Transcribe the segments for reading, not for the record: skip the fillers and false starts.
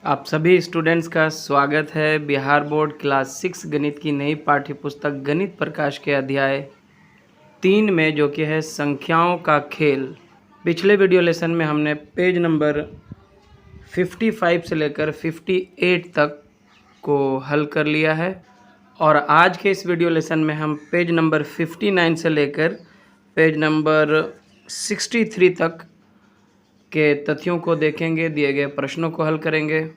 आप सभी स्टूडेंट्स का स्वागत है बिहार बोर्ड क्लास 6 गणित की नई पाठ्य पुस्तक गणित प्रकाश के अध्याय 3 में, जो कि है संख्याओं का खेल। पिछले वीडियो लेसन में हमने पेज नंबर 55 से लेकर 58 तक को हल कर लिया है और आज के इस वीडियो लेसन में हम पेज नंबर 59 से लेकर पेज नंबर 63 तक के तथ्यों को देखेंगे, दिए गए प्रश्नों को हल करेंगे।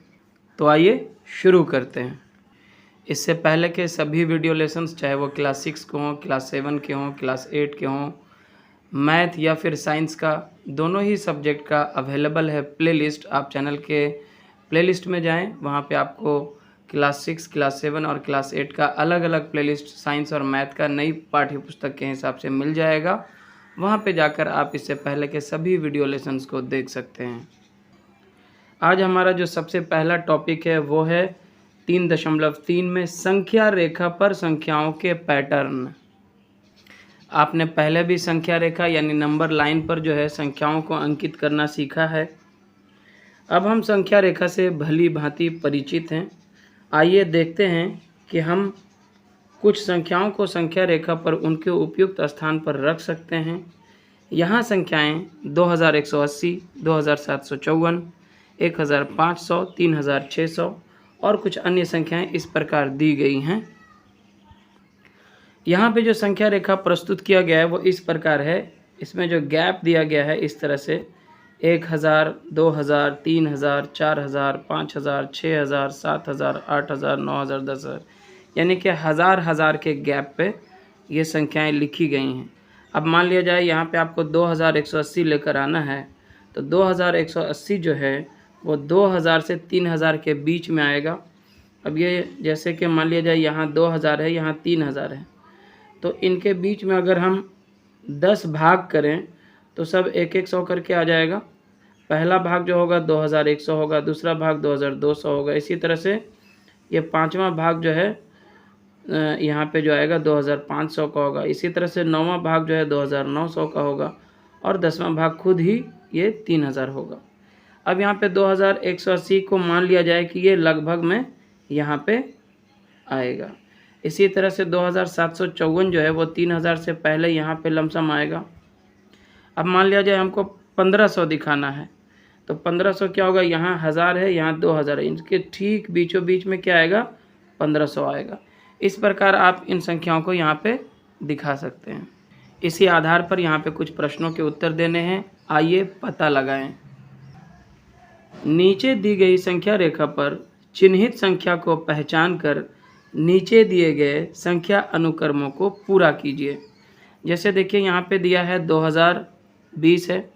तो आइए शुरू करते हैं। इससे पहले के सभी वीडियो लेसन्स, चाहे वो क्लास 6 के हों, क्लास 7 के हों, क्लास 8 के हों, मैथ या फिर साइंस का, दोनों ही सब्जेक्ट का अवेलेबल है प्लेलिस्ट। आप चैनल के प्लेलिस्ट में जाएं, वहाँ पे आपको क्लास 6, क्लास 7 और क्लास 8 का अलग अलग प्लेलिस्ट साइंस और मैथ का नई पाठ्य पुस्तक के हिसाब से मिल जाएगा। वहाँ पे जाकर आप इससे पहले के सभी वीडियो लेसन्स को देख सकते हैं। आज हमारा जो सबसे पहला टॉपिक है वो है 3.3 में संख्या रेखा पर संख्याओं के पैटर्न। आपने पहले भी संख्या रेखा यानी नंबर लाइन पर जो है संख्याओं को अंकित करना सीखा है। अब हम संख्या रेखा से भली भांति परिचित हैं। आइए देखते हैं कि हम कुछ संख्याओं को संख्या रेखा पर उनके उपयुक्त स्थान पर रख सकते हैं। यहाँ संख्याएं 2180, 2754, 1500, 3600 और कुछ अन्य संख्याएं इस प्रकार दी गई हैं। यहाँ पे जो संख्या रेखा प्रस्तुत किया गया है वो इस प्रकार है। इसमें जो गैप दिया गया है इस तरह से 1000, 2000, 3000, 4000, 5000, 6000, 7000, 8000, 9000, 10000, यानी कि हज़ार के गैप पे ये संख्याएं लिखी गई हैं। अब मान लिया जाए यहाँ पे आपको 2180 लेकर आना है, तो 2180 जो है वो 2000 से 3000 के बीच में आएगा। अब ये जैसे कि मान लिया जाए यहाँ 2000 है, यहाँ 3000 है, तो इनके बीच में अगर हम 10 भाग करें तो सब 1-100 करके आ जाएगा। पहला भाग जो होगा 2100 होगा, दूसरा भाग 2200 होगा। इसी तरह से ये पाँचवा भाग जो है यहाँ पे जो आएगा 2500 का होगा। इसी तरह से नौवां भाग जो है 2900 का होगा और 10वां भाग खुद ही ये 3000 होगा। अब यहाँ पे 2180 को मान लिया जाए कि ये लगभग में यहाँ पे आएगा। इसी तरह से 2754 जो है वो 3000 से पहले यहाँ पे लमसम आएगा। अब मान लिया जाए हमको 1500 दिखाना है, तो 1500 क्या होगा, यहाँ 1000 है, यहाँ 2000 है, इनके ठीक बीचों बीच में क्या आएगा, 1500 आएगा। इस प्रकार आप इन संख्याओं को यहाँ पे दिखा सकते हैं। इसी आधार पर यहाँ पे कुछ प्रश्नों के उत्तर देने हैं। आइए पता लगाएं। नीचे दी गई संख्या रेखा पर चिन्हित संख्या को पहचान कर नीचे दिए गए संख्या अनुक्रमों को पूरा कीजिए। जैसे देखिए यहाँ पे दिया है 2020 है,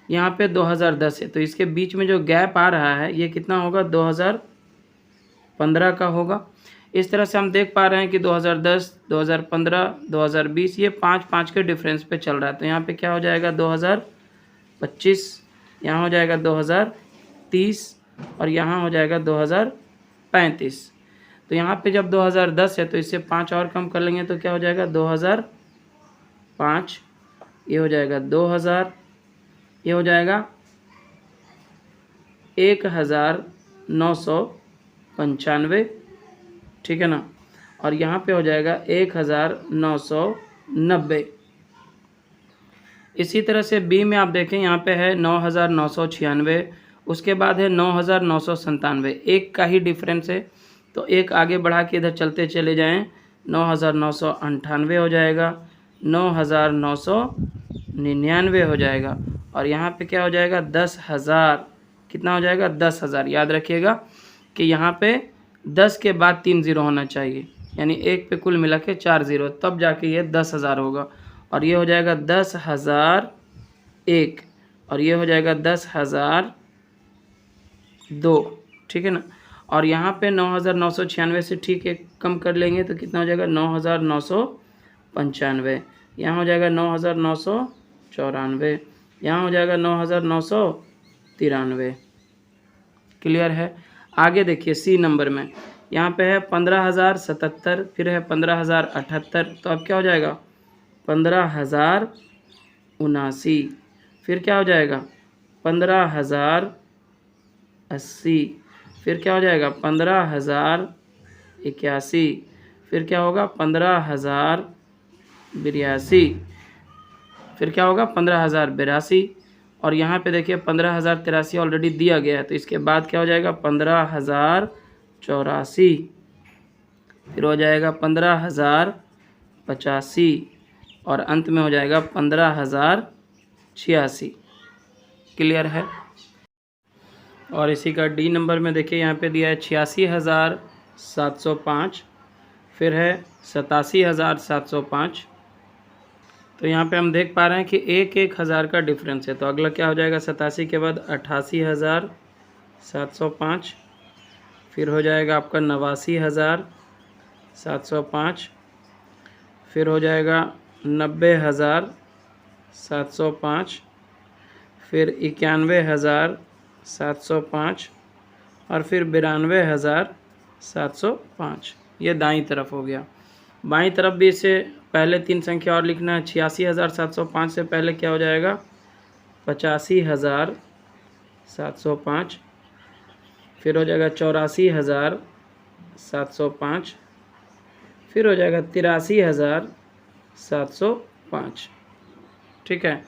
यहाँ पे 2010 है, तो इसके बीच में जो गैप आ रहा है ये कितना होगा, 2015 का होगा। इस तरह से हम देख पा रहे हैं कि 2010, 2015, 2020 ये 5-5 के डिफरेंस पे चल रहा है। तो यहाँ पे क्या हो जाएगा 2025, यहाँ हो जाएगा 2030 और यहाँ हो जाएगा 2035। तो यहाँ पे जब 2010 है तो इससे 5 और कम कर लेंगे तो क्या हो जाएगा 2005, ये हो जाएगा 2000, ये हो जाएगा 1995, ठीक है ना, और यहाँ पे हो जाएगा 1990। इसी तरह से बी में आप देखें यहाँ पे है 9996, उसके बाद है 9997, एक का ही डिफरेंस है, तो एक आगे बढ़ा के इधर चलते चले जाएं, 9998 हो जाएगा, 9999 हो जाएगा और यहाँ पे क्या हो जाएगा 10,000। कितना हो जाएगा 10,000। याद रखिएगा कि यहाँ पे 10 के बाद 3 ज़ीरो होना चाहिए, यानी एक पे कुल मिला के 4 ज़ीरो, तब जाके ये 10,000 होगा। और ये हो जाएगा 10,001 और ये हो जाएगा 10,002, ठीक है ना। और यहाँ पे 9996 से ठीक है कम कर लेंगे तो कितना हो जाएगा 9995, यहाँ हो जाएगा 9994, यहाँ हो जाएगा 9993। क्लियर है। आगे देखिए सी नंबर में यहाँ पे है 15,077, फिर है 15,078, तो अब क्या हो जाएगा 15,079, फिर क्या हो जाएगा 15,080, फिर क्या हो जाएगा 15,081, फिर क्या होगा 15,082, फिर क्या होगा 15,082, और यहाँ पे देखिए 15,083 ऑलरेडी दिया गया है, तो इसके बाद क्या हो जाएगा 15,084, फिर हो जाएगा 15,085 और अंत में हो जाएगा 15,086। क्लियर है। और इसी का डी नंबर में देखिए यहाँ पे दिया है 86,705, फिर है 87,705। तो यहाँ पे हम देख पा रहे हैं कि एक हज़ार का डिफरेंस है, तो अगला क्या हो जाएगा 87 के बाद 88,705, फिर हो जाएगा आपका 89,705, फिर हो जाएगा 90,705, फिर 91,705 और फिर 92,705। ये दाईं तरफ हो गया। बाईं तरफ भी इसे पहले 3 संख्या और लिखना है। 86,705 से पहले क्या हो जाएगा 85,705, फिर हो जाएगा 84,705, फिर हो जाएगा 83,705। ठीक है।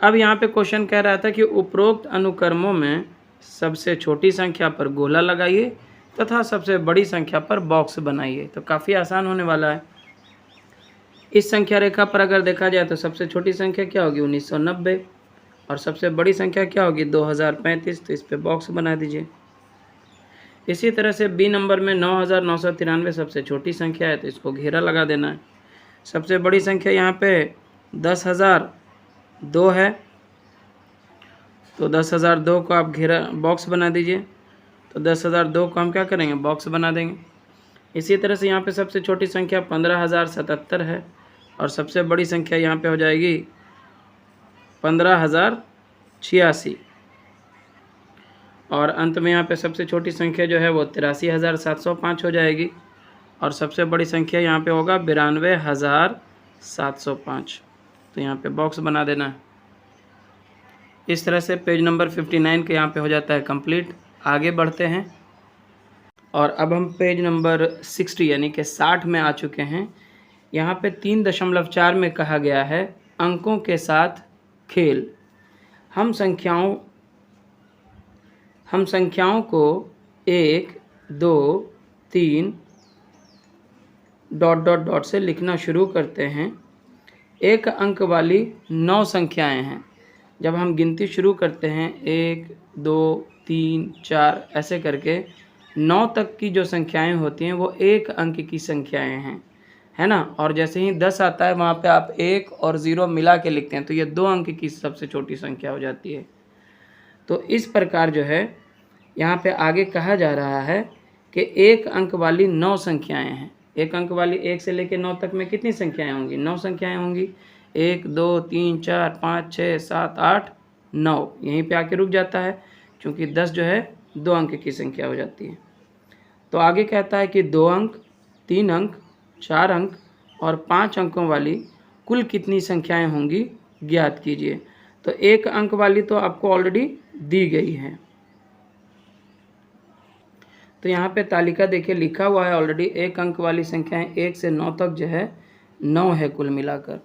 अब यहाँ पे क्वेश्चन कह रहा था कि उपरोक्त अनुक्रमों में सबसे छोटी संख्या पर गोला लगाइए तथा सबसे बड़ी संख्या पर बॉक्स बनाइए। तो काफ़ी आसान होने वाला है। इस संख्या रेखा पर अगर देखा जाए तो सबसे छोटी संख्या क्या होगी 1990 और सबसे बड़ी संख्या क्या होगी 2035, तो इस पे बॉक्स बना दीजिए। इसी तरह से बी नंबर में 9,993 सबसे छोटी संख्या है, तो इसको घेरा लगा देना है। सबसे बड़ी संख्या यहाँ पे 10,002 है, तो 10,002 को आप घेरा बॉक्स बना दीजिए। तो 10,002 को हम क्या करेंगे बॉक्स बना देंगे। इसी तरह से यहाँ पे सबसे छोटी संख्या 15,077 है और सबसे बड़ी संख्या यहाँ पे हो जाएगी 15,086 और अंत में यहाँ पे सबसे छोटी संख्या जो है वो 83,705 हो जाएगी और सबसे बड़ी संख्या यहाँ पे होगा 92,705। तो यहाँ पे बॉक्स बना देना है। इस तरह से पेज नंबर 59 के यहाँ पे हो जाता है कंप्लीट। आगे बढ़ते हैं और अब हम पेज नंबर 60 यानी कि 60 में आ चुके हैं। यहाँ पे 3.4 में कहा गया है अंकों के साथ खेल। हम संख्याओं को 1, 2, 3 ... से लिखना शुरू करते हैं। एक अंक वाली 9 संख्याएं हैं। जब हम गिनती शुरू करते हैं 1, 2, 3, 4 ऐसे करके 9 तक की जो संख्याएं होती हैं वो एक अंक की संख्याएं हैं, है ना। और जैसे ही 10 आता है वहाँ पे आप 1 और 0 मिला के लिखते हैं, तो ये 2 अंक की सबसे छोटी संख्या हो जाती है। तो इस प्रकार जो है यहाँ पे आगे कहा जा रहा है कि एक अंक वाली 9 संख्याएं हैं। एक अंक वाली 1 से लेकर 9 तक में कितनी संख्याएं होंगी 9 संख्याएं होंगी। 1, 2, 3, 4, 5, 6, 7, 8, 9 यहीं पे आके रुक जाता है क्योंकि 10 जो है 2 अंक की संख्या हो जाती है। तो आगे कहता है कि 2 अंक, 3 अंक, 4 अंक और 5 अंकों वाली कुल कितनी संख्याएं होंगी ज्ञात कीजिए। तो एक अंक वाली तो आपको ऑलरेडी दी गई है। तो यहाँ पे तालिका देखिए लिखा हुआ है ऑलरेडी। एक अंक वाली संख्याएं 1 से 9 तक जो है 9 है कुल मिलाकर।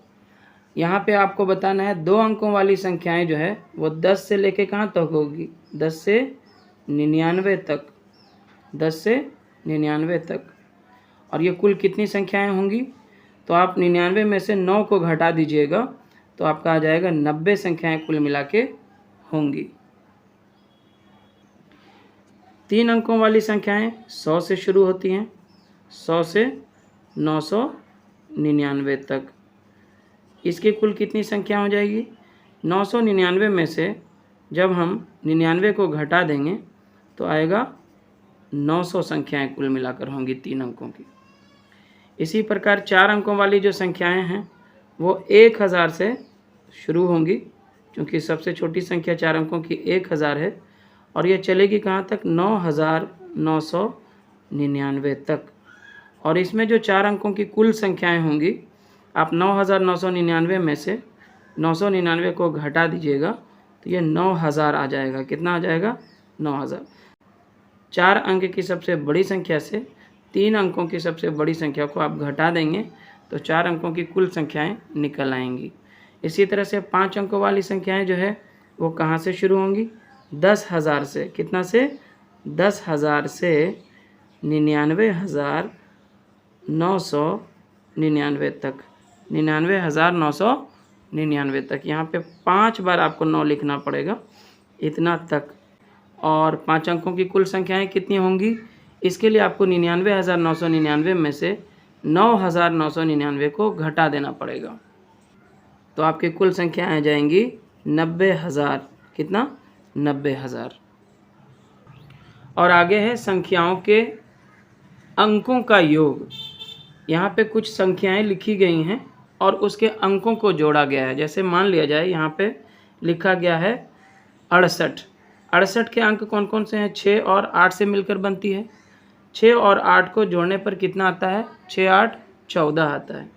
यहाँ पे आपको बताना है 2 अंकों वाली संख्याएं जो है वो 10 से लेके कहाँ तक होगी 10 से 99 तक, 10 से 99 तक। और ये कुल कितनी संख्याएं होंगी तो आप 99 में से 9 को घटा दीजिएगा तो आपका आ जाएगा 90 संख्याएं कुल मिला के होंगी। 3 अंकों वाली संख्याएं 100 से शुरू होती हैं, 100 से 999 तक। इसकी कुल कितनी संख्या हो जाएगी 999 में से जब हम 99 को घटा देंगे तो आएगा 900 संख्याएं कुल मिलाकर होंगी 3 अंकों की। इसी प्रकार 4 अंकों वाली जो संख्याएं हैं वो 1000 से शुरू होंगी क्योंकि सबसे छोटी संख्या 4 अंकों की 1000 है और ये चलेगी कहाँ तक 9,999 तक। और इसमें जो 4 अंकों की कुल संख्याएं होंगी आप 9,999 में से 999 को घटा दीजिएगा तो ये 9,000 आ जाएगा। कितना आ जाएगा 9,000। 4 अंक की सबसे बड़ी संख्या से 3 अंकों की सबसे बड़ी संख्या को आप घटा देंगे तो 4 अंकों की कुल संख्याएं निकल आएंगी। इसी तरह से 5 अंकों वाली संख्याएं जो है वो कहाँ से शुरू होंगी? 10,000 से। कितना से? 10,000 से 99,999 तक, 99,999 तक। यहाँ पे 5 बार आपको 9 लिखना पड़ेगा, इतना तक। और 5 अंकों की कुल संख्याएं कितनी होंगी? इसके लिए आपको 99,999 में से 9,999 को घटा देना पड़ेगा, तो आपकी कुल संख्या आ जाएंगी 90,000। कितना? 90,000। और आगे है संख्याओं के अंकों का योग। यहाँ पे कुछ संख्याएं लिखी गई हैं और उसके अंकों को जोड़ा गया है। जैसे मान लिया जाए यहाँ पे लिखा गया है 68। 68 के अंक कौन कौन से हैं? 6 और 8 से मिलकर बनती है। 6 और 8 को जोड़ने पर कितना आता है? 6 8 14 आता है।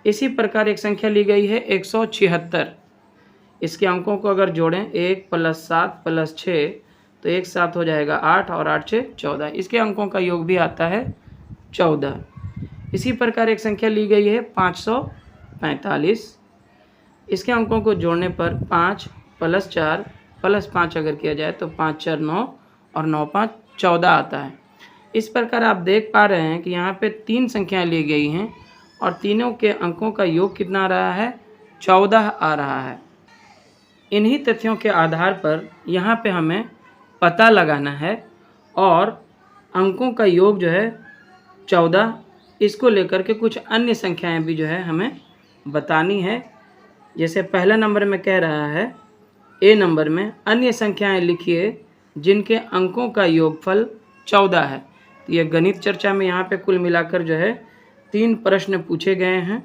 इसी प्रकार एक संख्या ली गई है 176। इसके अंकों को अगर जोड़ें 1 + 7 + 6 तो एक साथ हो जाएगा 8 और 8 6 14। इसके अंकों का योग भी आता है 14। इसी प्रकार एक संख्या ली गई है 545। इसके अंकों को जोड़ने पर 5 + 4 + 5 अगर किया जाए तो 5 4 9 और 9 5 14 आता है। इस प्रकार आप देख पा रहे हैं कि यहाँ पे 3 संख्याएं ली गई हैं और तीनों के अंकों का योग कितना आ रहा है? 14 आ रहा है। इन्हीं तथ्यों के आधार पर यहाँ पे हमें पता लगाना है और अंकों का योग जो है 14, इसको लेकर के कुछ अन्य संख्याएं भी जो है हमें बतानी है। जैसे पहला नंबर में कह रहा है, ए नंबर में अन्य संख्याएं लिखिए जिनके अंकों का योगफल 14 है। तो ये गणित चर्चा में यहाँ पे कुल मिलाकर जो है 3 प्रश्न पूछे गए हैं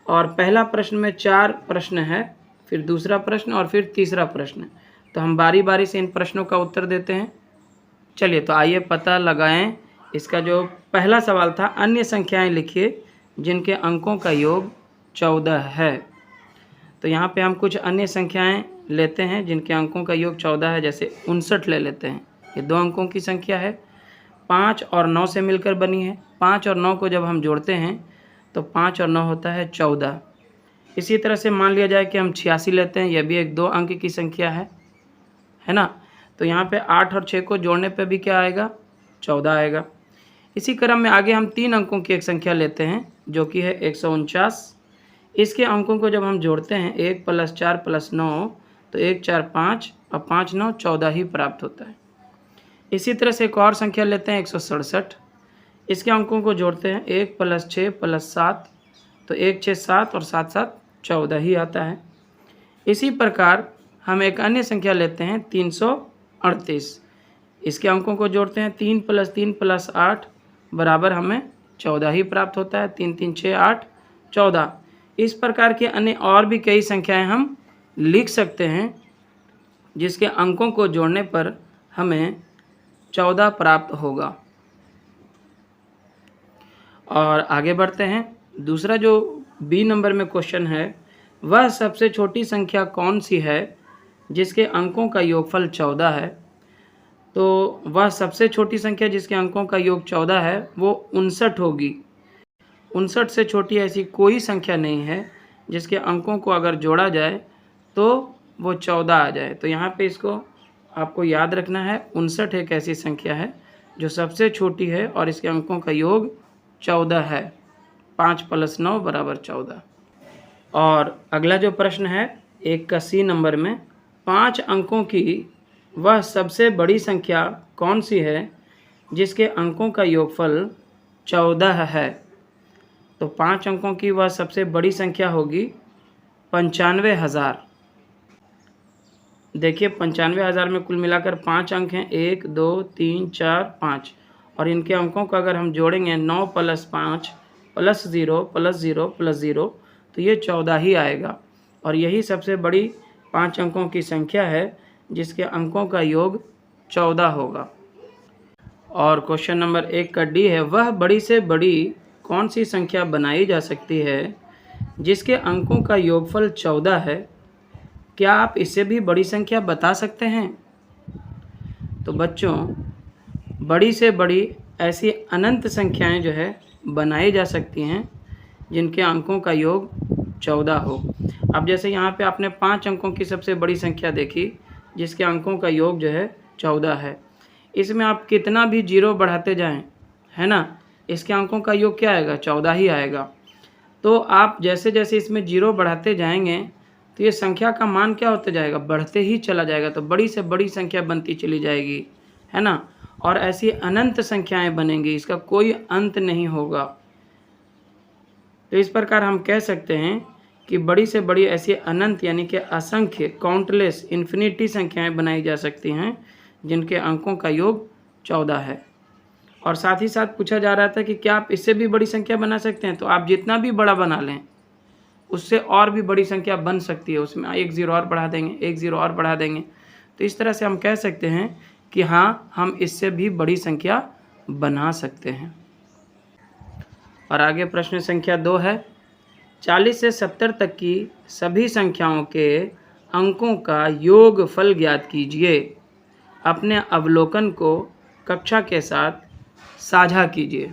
और पहला प्रश्न में 4 प्रश्न है, फिर दूसरा प्रश्न और फिर तीसरा प्रश्न। तो हम बारी बारी से इन प्रश्नों का उत्तर देते हैं। चलिए तो आइए पता लगाएं। इसका जो पहला सवाल था, अन्य संख्याएं लिखिए जिनके अंकों का योग 14 है। तो यहाँ पे हम कुछ अन्य संख्याएं लेते हैं जिनके अंकों का योग 14 है। जैसे 59 ले लेते हैं, ये 2 अंकों की संख्या है, 5 और 9 से मिलकर बनी है। 5 और 9 को जब हम जोड़ते हैं तो 5 और 9 होता है 14। इसी तरह से मान लिया जाए कि हम 86 लेते हैं, यह भी एक 2 अंक की संख्या है ना। तो यहाँ पे 8 और 6 को जोड़ने पे भी क्या आएगा? 14 आएगा। इसी क्रम में आगे हम 3 अंकों की एक संख्या लेते हैं जो कि है 149। इसके अंकों को जब हम जोड़ते हैं 1 + 4 + 9 तो 1 4 5 और 5 9 14 ही प्राप्त होता है। इसी तरह से एक और संख्या लेते हैं 167। इसके अंकों को जोड़ते हैं 1 + 6 + 7 तो 1 6 7 और 7 7 14 ही आता है। इसी प्रकार हम एक अन्य संख्या लेते हैं 338। इसके अंकों को जोड़ते हैं 3 + 3 + 8 बराबर हमें 14 ही प्राप्त होता है। 3 3 6 8 14। इस प्रकार के अन्य और भी कई संख्याएं हम लिख सकते हैं जिसके अंकों को जोड़ने पर हमें 14 प्राप्त होगा। और आगे बढ़ते हैं। दूसरा जो बी नंबर में क्वेश्चन है, वह सबसे छोटी संख्या कौन सी है जिसके अंकों का योगफल 14 है? तो वह सबसे छोटी संख्या जिसके अंकों का योग 14 है वो 59 होगी। 59 से छोटी ऐसी कोई संख्या नहीं है जिसके अंकों को अगर जोड़ा जाए तो वो 14 आ जाए। तो यहाँ पे इसको आपको याद रखना है, 59 एक ऐसी संख्या है जो सबसे छोटी है और इसके अंकों का योग 14 है। 5 + 9 = 14। और अगला जो प्रश्न है 81 नंबर में, 5 अंकों की वह सबसे बड़ी संख्या कौन सी है जिसके अंकों का योगफल 14 है? तो 5 अंकों की वह सबसे बड़ी संख्या होगी 95,000। देखिए 95,000 में कुल मिलाकर 5 अंक हैं, 1 2 3 4 5 और इनके अंकों को अगर हम जोड़ेंगे 9 + 5 + 0 + 0 + 0 तो ये 14 ही आएगा। और यही सबसे बड़ी 5 अंकों की संख्या है जिसके अंकों का योग 14 होगा। और क्वेश्चन नंबर 1 का डी है, वह बड़ी से बड़ी कौन सी संख्या बनाई जा सकती है जिसके अंकों का योगफल 14 है? क्या आप इससे भी बड़ी संख्या बता सकते हैं? तो बच्चों, बड़ी से बड़ी ऐसी अनंत संख्याएं जो है बनाई जा सकती हैं जिनके अंकों का योग 14 हो। अब जैसे यहाँ पे आपने 5 अंकों की सबसे बड़ी संख्या देखी जिसके अंकों का योग जो है 14 है। इसमें आप कितना भी जीरो बढ़ाते जाएं, है ना, इसके अंकों का योग क्या आएगा? 14 ही आएगा। तो आप जैसे जैसे इसमें जीरो बढ़ाते जाएंगे तो ये संख्या का मान क्या होते जाएगा? बढ़ते ही चला जाएगा। तो बड़ी से बड़ी संख्या बनती चली जाएगी, है ना, और ऐसी अनंत संख्याएं बनेंगी, इसका कोई अंत नहीं होगा। तो इस प्रकार हम कह सकते हैं कि बड़ी से बड़ी ऐसी अनंत यानी कि असंख्य, काउंटलेस, इन्फिनिटी संख्याएं बनाई जा सकती हैं जिनके अंकों का योग 14 है। और साथ ही साथ पूछा जा रहा था कि क्या आप इससे भी बड़ी संख्या बना सकते हैं? तो आप जितना भी बड़ा बना लें उससे और भी बड़ी संख्या बन सकती है, उसमें एक ज़ीरो और बढ़ा देंगे, एक ज़ीरो और बढ़ा देंगे। तो इस तरह से हम कह सकते हैं कि हाँ, हम इससे भी बड़ी संख्या बना सकते हैं। और आगे प्रश्न संख्या 2 है, 40 से 70 तक की सभी संख्याओं के अंकों का योगफल ज्ञात कीजिए। अपने अवलोकन को कक्षा के साथ साझा कीजिए।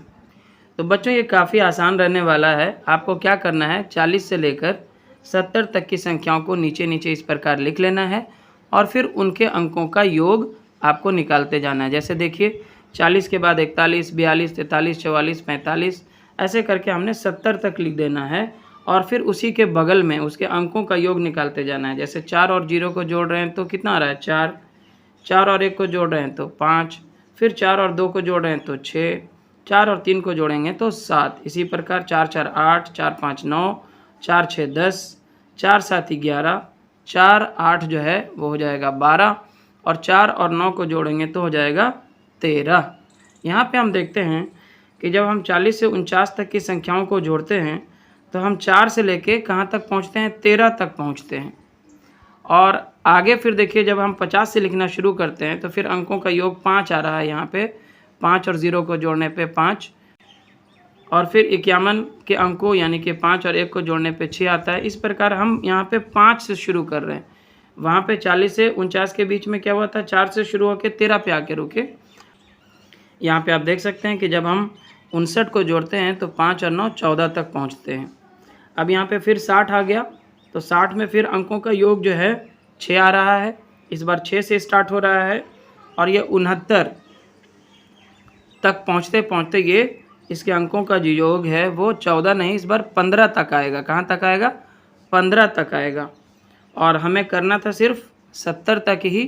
तो बच्चों ये काफ़ी आसान रहने वाला है। आपको क्या करना है, 40 से लेकर 70 तक की संख्याओं को नीचे नीचे इस प्रकार लिख लेना है और फिर उनके अंकों का योग आपको निकालते जाना है। जैसे देखिए 40 के बाद 41, 42, 43, 44, 45 ऐसे करके हमने 70 तक लिख देना है और फिर उसी के बगल में उसके अंकों का योग निकालते जाना है। जैसे 4 और 0 को जोड़ रहे हैं तो कितना आ रहा है? 4, 4 और 1 को जोड़ रहे हैं तो 5, फिर 4 और 2 को जोड़ रहे हैं तो 6, 4 और 3 को जोड़ेंगे तो 7। इसी प्रकार 4 4 8, 4 5 9, 4 6 10, 4 7 11, 4 8 जो है वो हो जाएगा 12 और 4 और 9 को जोड़ेंगे तो हो जाएगा 13। यहाँ पे हम देखते हैं कि जब हम 40 से 49 तक की संख्याओं को जोड़ते हैं तो हम 4 से लेके कहाँ तक पहुँचते हैं? 13 तक पहुँचते हैं। और आगे फिर देखिए जब हम 50 से लिखना शुरू करते हैं तो फिर अंकों का योग 5 आ रहा है। यहाँ पे 5 और 0 को जोड़ने पे 5 और फिर 51 के अंकों यानी कि 5 और 1 को जोड़ने पे 6 आता है। इस प्रकार हम यहाँ पे 5 से शुरू कर रहे हैं। वहाँ पे 40 से 49 के बीच में क्या हुआ था? 4 से शुरू होकर 13 पे आके रुके। यहाँ पे आप देख सकते हैं कि जब हम 59 को जोड़ते हैं तो 5 और 9 14 तक पहुँचते हैं। अब यहाँ पे फिर 60 आ गया तो 60 में फिर अंकों का योग जो है 6 आ रहा है। इस बार 6 से स्टार्ट हो रहा है और ये 69 तक पहुँचते पहुँचते ये इसके अंकों का जो योग है वो 14 नहीं, इस बार 15 तक आएगा। कहाँ तक आएगा? 15 तक आएगा। और हमें करना था सिर्फ 70 तक ही।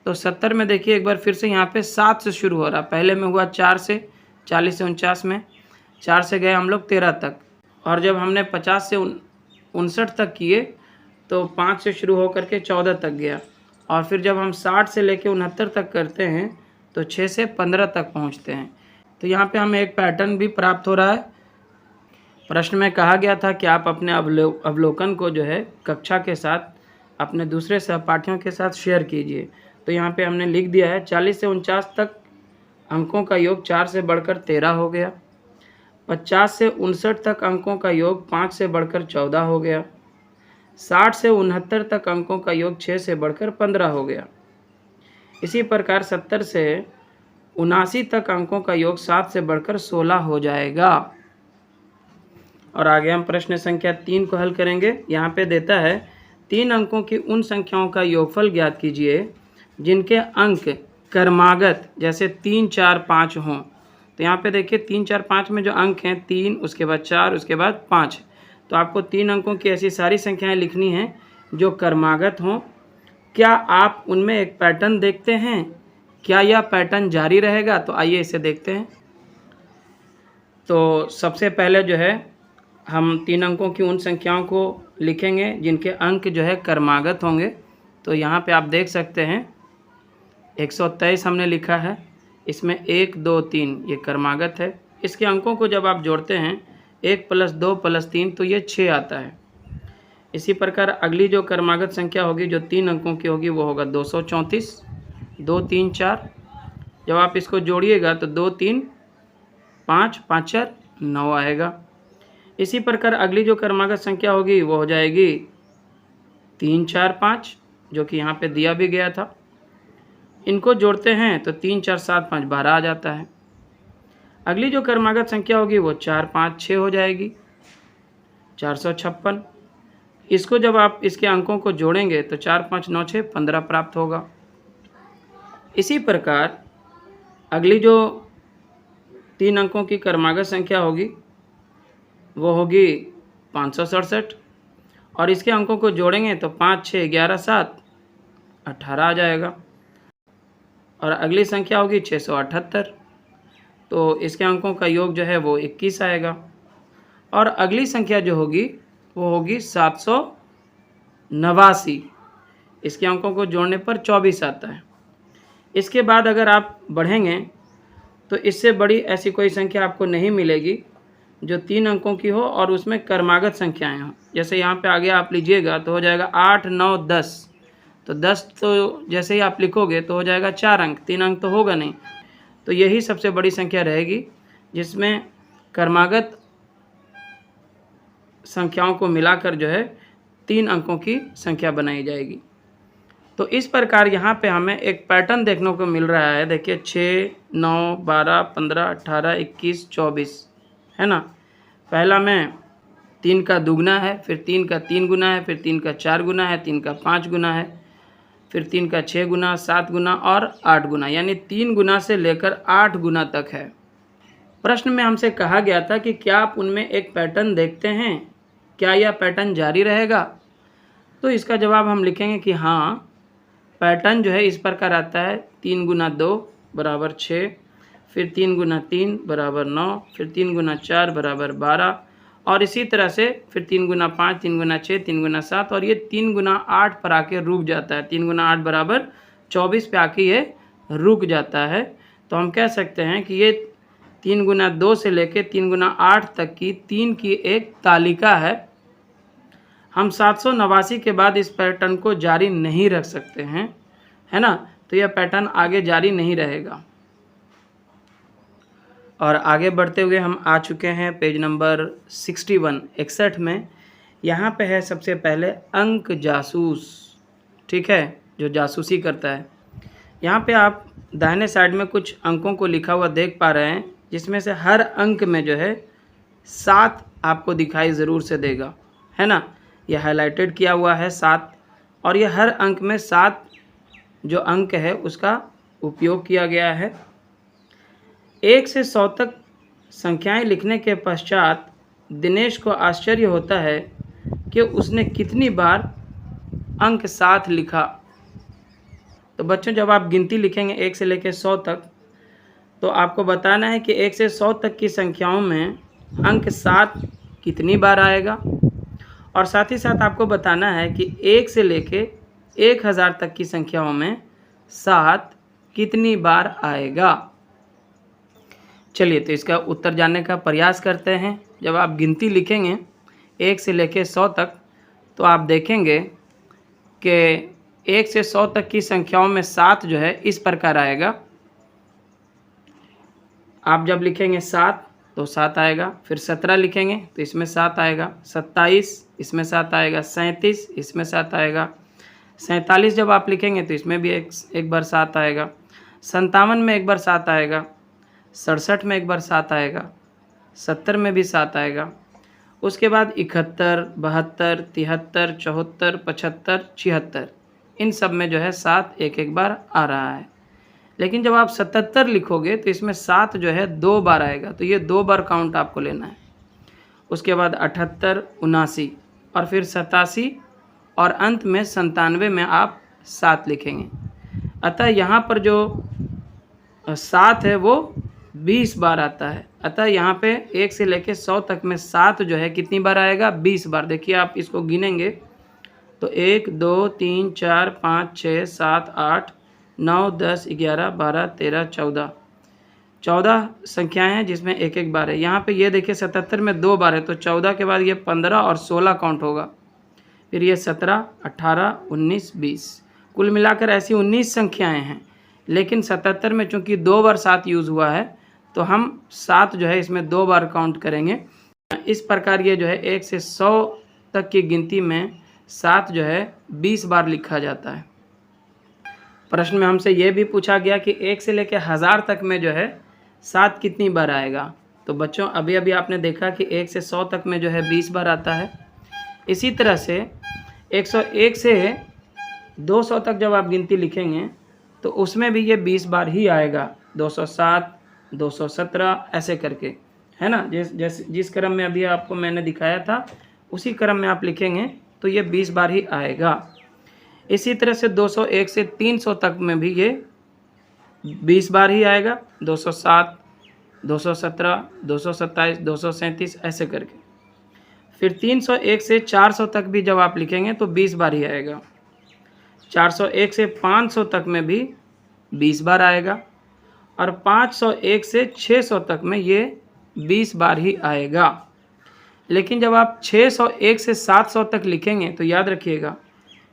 तो 70 में देखिए एक बार फिर से यहाँ पे 7 से शुरू हो रहा। पहले में हुआ 4 से, 40 से 49 में 4 से गए हम लोग 13 तक। और जब हमने 50 से 59 तक किए तो 5 से शुरू होकर के 14 तक गया। और फिर जब हम 60 से लेके 69 तक करते हैं तो 6 से 15 तक पहुंचते हैं। तो यहाँ पे हमें एक पैटर्न भी प्राप्त हो रहा है। प्रश्न में कहा गया था कि आप अपने अवलोकन को जो है कक्षा के साथ अपने दूसरे सहपाठियों के साथ शेयर कीजिए। तो यहाँ पे हमने लिख दिया है 40 से 49 तक अंकों का योग 4 से बढ़कर 13 हो गया। 50 से 59 तक अंकों का योग 5 से बढ़कर 14 हो गया। 60 से 69 तक अंकों का योग 6 से बढ़कर 15 हो गया। इसी प्रकार 70 से 79 तक अंकों का योग 7 से बढ़कर 16 हो जाएगा। और आगे हम प्रश्न संख्या 3 को हल करेंगे। यहाँ पे देता है 3 अंकों की उन संख्याओं का योगफल ज्ञात कीजिए जिनके अंक क्रमागत जैसे 3 4 5 हों। तो यहाँ पे देखिए 3 4 5 में जो अंक हैं 3, उसके बाद 4, उसके बाद 5। तो आपको 3 अंकों की ऐसी सारी संख्याएं लिखनी हैं जो क्रमागत हों। क्या आप उनमें एक पैटर्न देखते हैं? क्या यह पैटर्न जारी रहेगा? तो आइए इसे देखते हैं। तो सबसे पहले जो है हम 3 अंकों की उन संख्याओं को लिखेंगे जिनके अंक जो है क्रमागत होंगे। तो यहाँ पे आप देख सकते हैं 123 हमने लिखा है, इसमें 1 2 3 ये क्रमागत है। इसके अंकों को जब आप जोड़ते हैं 1 + 2 + 3 तो ये 6 आता है। इसी प्रकार अगली जो क्रमागत संख्या होगी जो 3 अंकों की होगी वो होगा 234, 2 3 4। जब आप इसको जोड़िएगा तो 2 3 5 5 4 9 आएगा। इसी प्रकार अगली जो क्रमागत संख्या होगी वो हो जाएगी 3 4 5 जो कि यहाँ पे दिया भी गया था। इनको जोड़ते हैं तो 3 4 7 5 12 आ जाता है। अगली जो क्रमागत संख्या होगी वो 4 5 6 हो जाएगी, 456। इसको जब आप इसके अंकों को जोड़ेंगे तो 4 5 9 6 15 प्राप्त होगा। इसी प्रकार अगली जो 3 अंकों की क्रमागत संख्या होगी वो होगी 567, और इसके अंकों को जोड़ेंगे तो 5 6 11 7 18 आ जाएगा। और अगली संख्या होगी 678, तो इसके अंकों का योग जो है वो 21 आएगा। और अगली संख्या जो होगी वो होगी 789, इसके अंकों को जोड़ने पर 24 आता है। इसके बाद अगर आप बढ़ेंगे तो इससे बड़ी ऐसी कोई संख्या आपको नहीं मिलेगी जो 3 अंकों की हो और उसमें क्रमागत संख्याएं हों। जैसे यहाँ पे आगे आप लीजिएगा तो हो जाएगा 8 9 10, तो 10 तो जैसे ही आप लिखोगे तो हो जाएगा 4 अंक, 3 अंक तो होगा नहीं। तो यही सबसे बड़ी संख्या रहेगी जिसमें क्रमागत संख्याओं को मिलाकर जो है 3 अंकों की संख्या बनाई जाएगी। तो इस प्रकार यहाँ पे हमें एक पैटर्न देखने को मिल रहा है। देखिए 6 9 12 15 18 21 24 है ना। पहला में 3 का दुगना है, फिर 3 का 3 गुना है, फिर 3 का 4 गुना है, 3 का 5 गुना है, फिर 3 का 6 गुना, 7 गुना और 8 गुना, यानी 3 गुना से लेकर 8 गुना तक है। प्रश्न में हमसे कहा गया था कि क्या आप उनमें एक पैटर्न देखते हैं, क्या यह पैटर्न जारी रहेगा। तो इसका जवाब हम लिखेंगे कि हाँ, पैटर्न जो है इस प्रकार आता है। 3 गुना 2 बराबर 6, फिर 3 गुना 3 बराबर 9, फिर 3 गुना 4 बराबर 12, और इसी तरह से फिर 3 गुना 5, 3 गुना 6, 3 गुना 7, और ये 3 गुना 8 पर आके रुक जाता है। 3 गुना 8 बराबर 24 पे आके ये रुक जाता है। तो हम कह सकते हैं कि ये 3 गुना 2 से लेके 3 गुना 8 तक की 3 की एक तालिका है। हम 789 के बाद इस पैटर्न को जारी नहीं रख सकते हैं, है ना। तो यह पैटर्न आगे जारी नहीं रहेगा। और आगे बढ़ते हुए हम आ चुके हैं पेज नंबर 61 में। यहाँ पे है सबसे पहले अंक जासूस, ठीक है, जो जासूसी करता है। यहाँ पे आप दाहिने साइड में कुछ अंकों को लिखा हुआ देख पा रहे हैं, जिसमें से हर अंक में जो है 7 आपको दिखाई ज़रूर से देगा, है ना। यह हाईलाइटेड किया हुआ है 7, और यह हर अंक में 7 जो अंक है उसका उपयोग किया गया है। 1 से 100 तक संख्याएं लिखने के पश्चात दिनेश को आश्चर्य होता है कि उसने कितनी बार अंक 7 लिखा। तो बच्चों, जब आप गिनती लिखेंगे 1 से लेकर 100 तक, तो आपको बताना है कि 1 से 100 तक की संख्याओं में अंक 7 कितनी बार आएगा, और साथ ही साथ आपको बताना है कि 1 से लेके 1000 तक की संख्याओं में 7 कितनी बार आएगा। चलिए, तो इसका उत्तर जानने का प्रयास करते हैं। जब आप गिनती लिखेंगे 1 से लेके 100 तक, तो आप देखेंगे कि 1 से 100 तक की संख्याओं में 7 जो है इस प्रकार आएगा। आप जब लिखेंगे 7 तो 7 आएगा, फिर 17 लिखेंगे तो इसमें 7 आएगा, 27 इसमें 7 आएगा, 37 इसमें 7 आएगा, 47 जब आप लिखेंगे तो इसमें भी एक बार 7 आएगा, 57 में एक बार 7 आएगा, 67 में एक बार 7 आएगा, 70 में भी 7 आएगा। उसके बाद 71, 72, 73, 74, 75, 76, इन सब में जो है 7 एक एक बार आ रहा है। लेकिन जब आप 77 लिखोगे तो इसमें 7 जो है 2 बार आएगा, तो ये 2 बार काउंट आपको लेना है। उसके बाद 78, 79 और फिर 87 और अंत में 97 में आप 7 लिखेंगे। अतः यहाँ पर जो 7 है वो 20 बार आता है। अतः यहाँ पे 1 से लेकर 100 तक में 7 जो है कितनी बार आएगा, 20 बार। देखिए आप इसको गिनेंगे तो 1 2 3 4 5 6 7 8 9 10 11 12 13 14 संख्याएं हैं जिसमें एक एक बार है। यहाँ पे ये देखिए 77 में 2 बार है, तो 14 के बाद ये 15 और 16 काउंट होगा, फिर ये 17 18 19 20, कुल मिलाकर ऐसी 19 संख्याएं हैं। लेकिन 77 में चूँकि 2 बार 7 यूज़ हुआ है तो हम 7 जो है इसमें 2 बार काउंट करेंगे। इस प्रकार ये जो है 1 से 100 तक की गिनती में 7 जो है 20 बार लिखा जाता है। प्रश्न में हमसे ये भी पूछा गया कि 1 से लेकर 1000 तक में जो है 7 कितनी बार आएगा। तो बच्चों अभी अभी आपने देखा कि 1 से 100 तक में जो है 20 बार आता है। इसी तरह से 101 से 200 तक जब आप गिनती लिखेंगे तो उसमें भी ये 20 बार ही आएगा। 207, 217 ऐसे करके, है ना। जिस क्रम में अभी आपको मैंने दिखाया था उसी क्रम में आप लिखेंगे तो ये 20 बार ही आएगा। इसी तरह से 201 से 300 तक में भी ये 20 बार ही आएगा। 207, 217, 227, 237 ऐसे करके। फिर 301 से 400 तक भी जब आप लिखेंगे तो 20 बार ही आएगा। 401 से 500 तक में भी 20 बार आएगा और 501 से 600 तक में ये 20 बार ही आएगा। लेकिन जब आप 601 से 700 तक लिखेंगे तो याद रखिएगा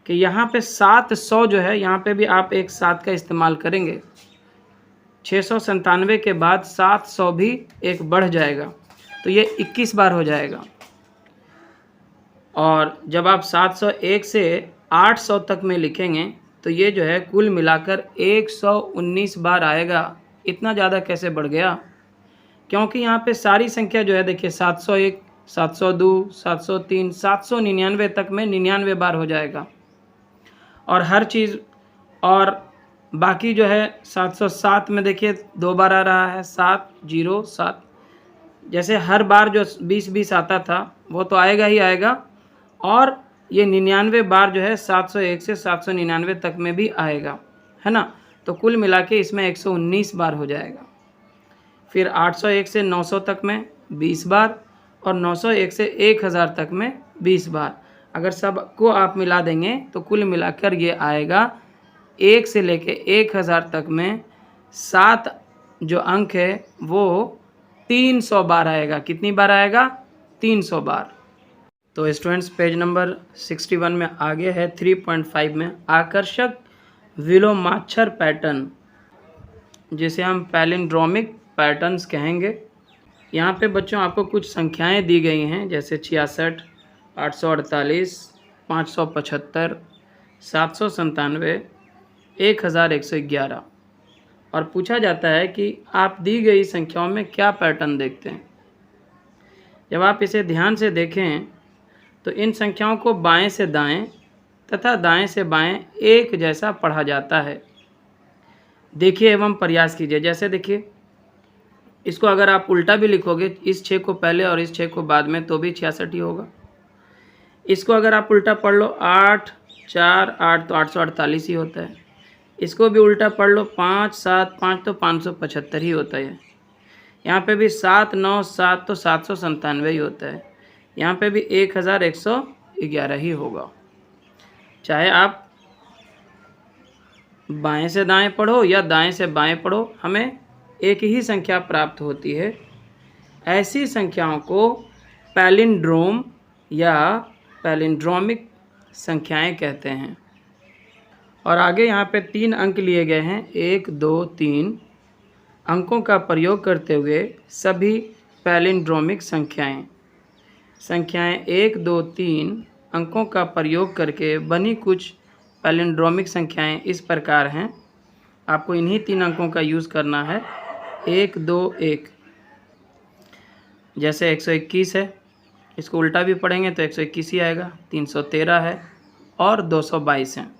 कि यहाँ पे 700 जो है, यहाँ पे भी आप एक 7 का इस्तेमाल करेंगे। 697 के बाद 700 भी एक बढ़ जाएगा तो ये 21 बार हो जाएगा। और जब आप 701 से 800 तक में लिखेंगे तो ये जो है कुल मिलाकर 119 बार आएगा। इतना ज़्यादा कैसे बढ़ गया? क्योंकि यहाँ पे सारी संख्या जो है देखिए 701, 702, 703, 799 तक में 99 बार हो जाएगा। और हर चीज़, और बाकी जो है 707 में देखिए 2 बार आ रहा है, 707। जैसे हर बार जो 20-20 आता था वो तो आएगा ही आएगा। और ये 99 बार जो है 701 से 799 तक में भी आएगा, है ना। तो कुल मिला के इसमें 119 बार हो जाएगा। फिर 801 से 900 तक में 20 बार और 901 से 1000 तक में 20 बार। अगर सबको आप मिला देंगे तो कुल मिलाकर ये आएगा 1 से लेके 1000 तक में 7 जो अंक है वो 300 बार आएगा। कितनी बार आएगा? 300 बार। तो स्टूडेंट्स पेज नंबर 61 में आगे है 3.5 में आकर्षक विलोमाक्षर पैटर्न, जिसे हम पैलिंड्रोमिक पैटर्न्स कहेंगे। यहाँ पे बच्चों आपको कुछ संख्याएं दी गई हैं, जैसे 66, 848, 575, 797, 1111। और पूछा जाता है कि आप दी गई संख्याओं में क्या पैटर्न देखते हैं। जब आप इसे ध्यान से देखें तो इन संख्याओं को बाएं से दाएं तथा दाएं से बाएं एक जैसा पढ़ा जाता है। देखिए एवं प्रयास कीजिए। जैसे देखिए, इसको अगर आप उल्टा भी लिखोगे, इस 6 को पहले और इस 6 को बाद में, तो भी 66 ही होगा। इसको अगर आप उल्टा पढ़ लो, 8, 4, 8 तो 848 ही होता है। इसको भी उल्टा पढ़ लो, 5, 7, 5 तो 575 ही होता है। यहाँ पे भी 7, 9, 7 तो 797 ही होता है। यहाँ पे भी 1111 ही होगा। चाहे आप बाएं से दाएं पढ़ो या दाएं से बाएं पढ़ो, हमें एक ही संख्या प्राप्त होती है। ऐसी संख्याओं को पैलिंड्रोम या पैलिंड्रोमिक संख्याएं कहते हैं। और आगे यहाँ पे 3 अंक लिए गए हैं, 1, 2, 3 अंकों का प्रयोग करते हुए सभी पैलिंड्रोमिक संख्याएं 1, 2, 3 अंकों का प्रयोग करके बनी कुछ पैलिंड्रोमिक संख्याएं इस प्रकार हैं। आपको इन्हीं 3 अंकों का यूज़ करना है, 1, 2, 1। जैसे 121 है, इसको उल्टा भी पढ़ेंगे तो 121 ही आएगा। 313 है और 222 हैं।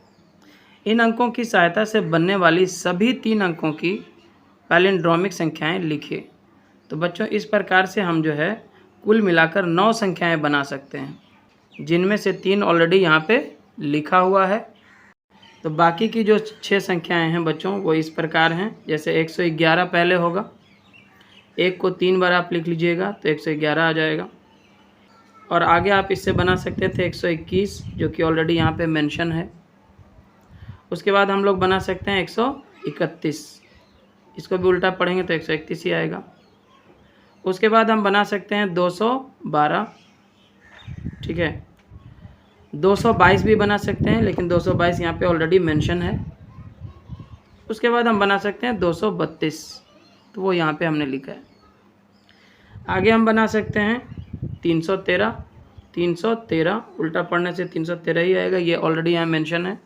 इन अंकों की सहायता से बनने वाली सभी 3 अंकों की पैलिंड्रोमिक संख्याएं लिखिए। तो बच्चों इस प्रकार से हम जो है कुल मिलाकर 9 संख्याएं बना सकते हैं, जिनमें से 3 ऑलरेडी यहाँ पे लिखा हुआ है। तो बाकी की जो 6 संख्याएं हैं बच्चों वो इस प्रकार हैं। जैसे 111 पहले होगा, 1 को 3 बार आप लिख लीजिएगा तो 111 आ जाएगा। और आगे आप इससे बना सकते थे 121, जो कि ऑलरेडी यहाँ पे मेंशन है। उसके बाद हम लोग बना सकते हैं 131, इसको भी उल्टा पढ़ेंगे तो 131 ही आएगा। उसके बाद हम बना सकते हैं 212, ठीक है। 222 भी बना सकते हैं, लेकिन 222 यहाँ पे ऑलरेडी मेंशन है। उसके बाद हम बना सकते हैं 232, तो वो यहाँ पे हमने लिखा है। आगे हम बना सकते हैं 313 उल्टा पढ़ने से 313 ही आएगा, ये ऑलरेडी यहाँ मेंशन है।